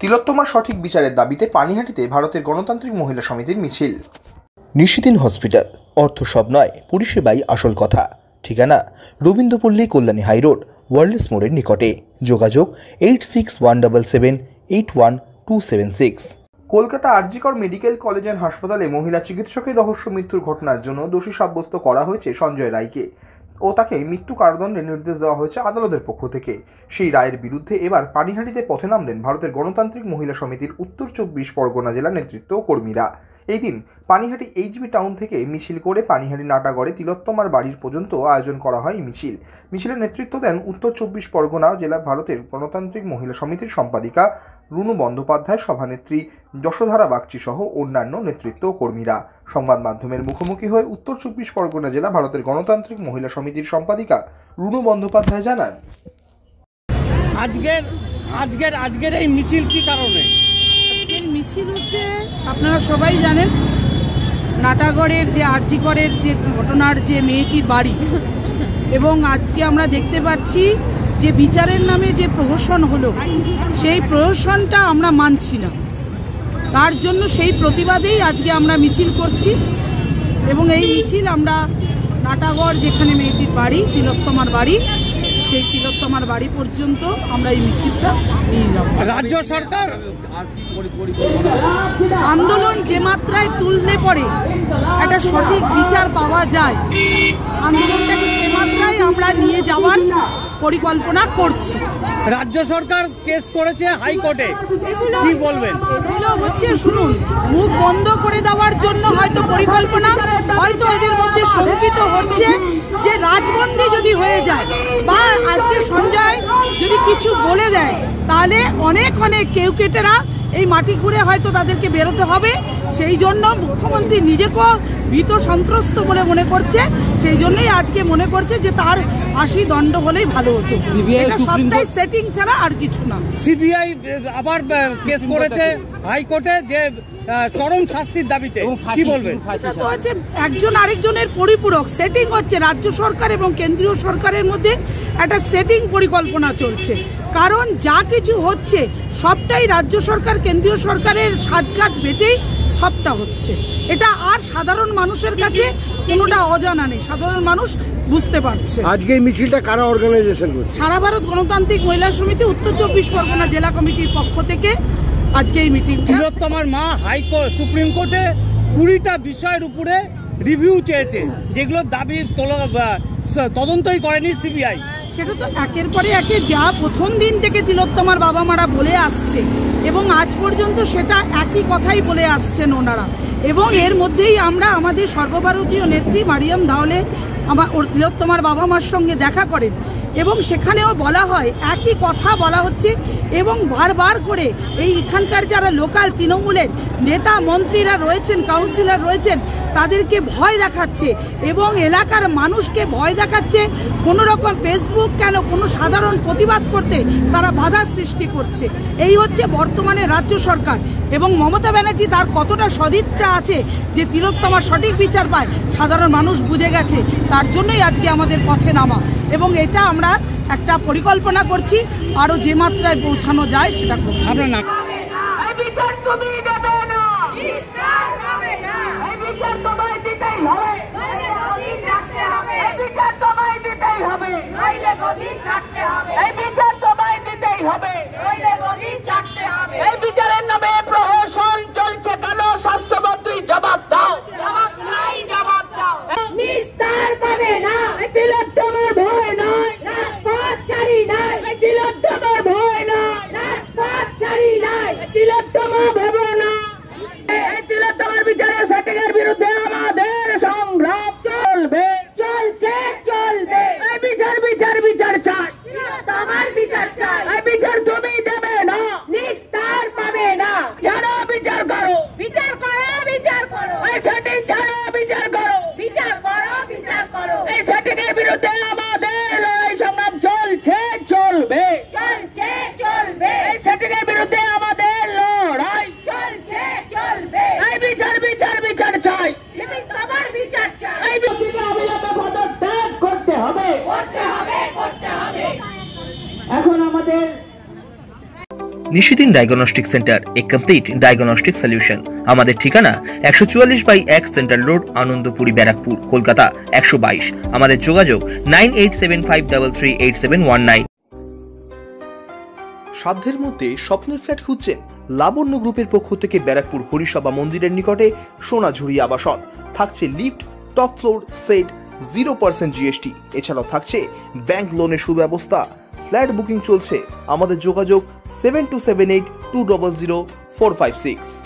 তিলোত্তমার সঠিক বিচারের দাবিতে পানিহাটিতে ভারতের গণতান্ত্রিক মহিলা সমিতির মিছিল। নিশিদিন হসপিটাল, অর্থ সব নয়, পরিষেবাই আসল কথা। ঠিকানা রবীন্দ্রপল্লী, কল্যাণী হাইরোড, ওয়ার্ল্ডস মোড়ের নিকটে। যোগাযোগ 8617781276। Kolkata RG Kar medical college and হাসপাতালে মহিলা চিকিৎসকের রহস্য মৃত্যুর ঘটনার জন্য দোষী সাব্যস্ত করা হয়েছে সঞ্জয় রায়কে ও তাকে মৃত্যু কারাদণ্ডের নির্দেশ দেওয়া হয়েছে আদালতের পক্ষ থেকে। সেই রায়ের বিরুদ্ধে এবার পানিহাটিতে পথে নামলেন ভারতের গণতান্ত্রিক মহিলা সমিতির উত্তর 24 পরগনা জেলা নেতৃত্ব ও কর্মীরা। এই দিন পানিহাটি এইচবি টাউন থেকে মিছিল করে পানিহাটি নাটাগড়ে তিলোত্তমার বাড়ির পর্যন্ত আয়োজন করা হয়। এই মিছিলের নেতৃত্ব দেন উত্তর 24 পরগনা জেলা ভারতের গণতান্ত্রিক মহিলা সমিতির সম্পাদিকা রুনু বন্দ্যোপাধ্যায়, সভানেত্রী যশোধারা বাগচি সহ অন্যান্য নেতৃত্ব ও কর্মীরা। সংবাদ মাধ্যমের মুখোমুখি হয়ে উত্তর 24 পরগনা জেলা ভারতের গণতান্ত্রিক মহিলা সমিতির সম্পাদিকা রুনু বন্দ্যোপাধ্যায় জানান, আজকের এই মিছিল কি কারণে? আজকের মিছিল হচ্ছে, আপনারা সবাই জানেন, নাটাগড়ের যে আরজিকরের যে ঘটনার যে মেয়েটির বাড়ি, এবং আজকে আমরা দেখতে পাচ্ছি যে বিচারের নামে যে প্রহসন হলো, সেই প্রহসনটা আমরা মানছি না। তার জন্য সেই প্রতিবাদেই আজকে আমরা মিছিল করছি এবং এই মিছিল আমরা নাটাগড়, যেখানে মেয়েটির বাড়ি, তিলোত্তমার বাড়ি, সেই তিলোত্তমার বাড়ি পর্যন্ত আমরা এই মিছিলটা নিয়ে যাব। রাজ্য সরকার আন্দোলন যে মাত্রায় তুললে পরে একটা সঠিক বিচার পাওয়া যায়, আন্দোলনটাকে সে মাত্রায় আমরা নিয়ে যাওয়ার পরিকল্পনা করছি। রাজ্য সরকার কেস করেছে হাইকোর্টে, কি বলবেন? এগুলো হচ্ছে, শুনুন, মুখ বন্ধ করে দেওয়ার জন্য হয়তো পরিকল্পনা, হয়তো এদের মধ্যে শঙ্কিত হচ্ছে যে রাজবন্দী যদি হয়ে যায় বা আজকে সঞ্জয় যদি কিছু বলে দেয়, তাহলে অনেক কেউকেটেরা এই মাটি ঘুরে হয়তো তাদেরকে বেরোতে হবে। সেই জন্য মুখ্যমন্ত্রী নিজেকেও ভীত সন্ত্রস্ত বলে মনে করছে, সেই জন্যই আজকে মনে করছে যে তার ফাঁসি দণ্ড হলেই ভালো হতো। এটা সবটাই সেটিং ছাড়া আর কিছু না। সিবিআই আবার কেস করেছে হাইকোর্টে যে চরম শাস্তির দাবিতে, কি বলবেন? এটা তো হচ্ছে একজন আরেকজনের পরিপূরক। সেটিং হচ্ছে রাজ্য সরকার এবং কেন্দ্রীয় সরকারের মধ্যে একটা সেটিং পরিকল্পনা চলছে। কারণ যা কিছু হচ্ছে সবটাই রাজ্য সরকার কেন্দ্রীয় সরকারের সাজঘাট বেঁধেই সবটা হচ্ছে। এটা আর সাধারণ মানুষের কাছে কোনোটা অজানা নেই, সাধারণ মানুষ বুঝতে পারছে। আজকে এই মিছিলটা কারা অর্গানাইজেশন করছে? সারা ভারত গণতান্ত্রিক মহিলা সমিতি উত্তর 24 পরগনা জেলা কমিটির পক্ষ থেকে আজকে এই মিটিং। তিলোত্তমার মা সুপ্রিম কোর্টে 20টা বিষয়ের উপরে রিভিউ চেয়েছে, যেগুলো দাবি তদন্তই করেনি সিবিআই। সেটা তো একের পরে একে যা প্রথম দিন থেকে তিলোত্তমার বাবা মারা বলে আসছে এবং আজ পর্যন্ত সেটা একই কথাই বলে আসছেন ওনারা। এবং এর মধ্যেই আমরা আমাদের সর্বভারতীয় নেত্রী মারিয়াম ধাওলে ওর তিলোত্তমার বাবা মার সঙ্গে দেখা করেন এবং সেখানেও বলা হয়, একই কথা বলা হচ্ছে এবং বারবার করে এই এখানকার যারা লোকাল তৃণমূলের নেতা মন্ত্রীরা রয়েছেন, কাউন্সিলর রয়েছেন, তাদেরকে ভয় দেখাচ্ছে এবং এলাকার মানুষকে ভয় দেখাচ্ছে। কোনো রকম ফেসবুক কেন, কোনো সাধারণ প্রতিবাদ করতে তারা বাধার সৃষ্টি করছে। এই হচ্ছে বর্তমানে রাজ্য সরকার এবং মমতা ব্যানার্জি তার কতটা সদিচ্ছা আছে যে তিলোত্তমার সঠিক বিচার পায়, সাধারণ মানুষ বুঝে গেছে। তার জন্যই আজকে আমাদের পথে নামা এবং এটা আমরা একটা পরিকল্পনা করছি, আরো যে মাত্রায় পৌঁছানো যায় সেটা করছি। স্বাস্থ্যমন্ত্রী জবাব দাও, জবাব দাও। নিস্তার পাবে না, তিলোত্তমার ভয় নয়, রাজপথচারী নাই, তিলোত্তমার ভয় নয়, রাজপথচারী নাই, তিলোত্তমা ভেবো না। তিলোত্তমার বিচারের সঠিকের বিরুদ্ধে আমাদের সংগ্রাম চলবে, চলছে, চলবে। বিচার বিচার বিচার চাই, তিলোত্তমার বিচার চাই। বিচার তুমি দেবে না, নিস্তার পাবে না। ছাড়ো, বিচার করো, বিচার করো, বিচার করো। সঠিক ছাড়ো, বিচার করো, বিচার করো, বিচার করো। এই সঠিকের বিরুদ্ধে আমাদের এই সংগ্রাম চলছে, চলবে, চলছে, চলবে। এই সঠিকের বিরুদ্ধে আমাদের লড়াই চলছে, চলবে। এই বিচার বিচার বিচার চাই, তিলোত্তমার বিচার চাই। এই বিচারকে অবিলম্বে পদত্যাগ করতে হবে, করতে হবে, করতে হবে। এখন আমাদের নিশিদিন ডায়াগনস্টিক সেন্টার, এ কমপ্লিট ডায়াগনস্টিক সলিউশন। আমাদের ঠিকানা 144/1 সেন্ট্রাল রোড, আনন্দপুরি, ব্যারাকপুর, কলকাতা 122। আমাদের যোগাযোগ 9875338719। সাধ্যের মধ্যে স্বপ্নের ফ্ল্যাট খুঁজছেন? লাবণ্য গ্রুপের পক্ষ থেকে ব্যারাকপুর হরিসভা মন্দিরের নিকটে সোনাঝুরি আবাসন। থাকছে lift, top floor, set, 0% GST। এছাড়াও থাকছে ব্যাংক লোনের সুব্যবস্থা। ফ্ল্যাট বুকিং চলছে। আমাদের যোগাযোগ 7278200456।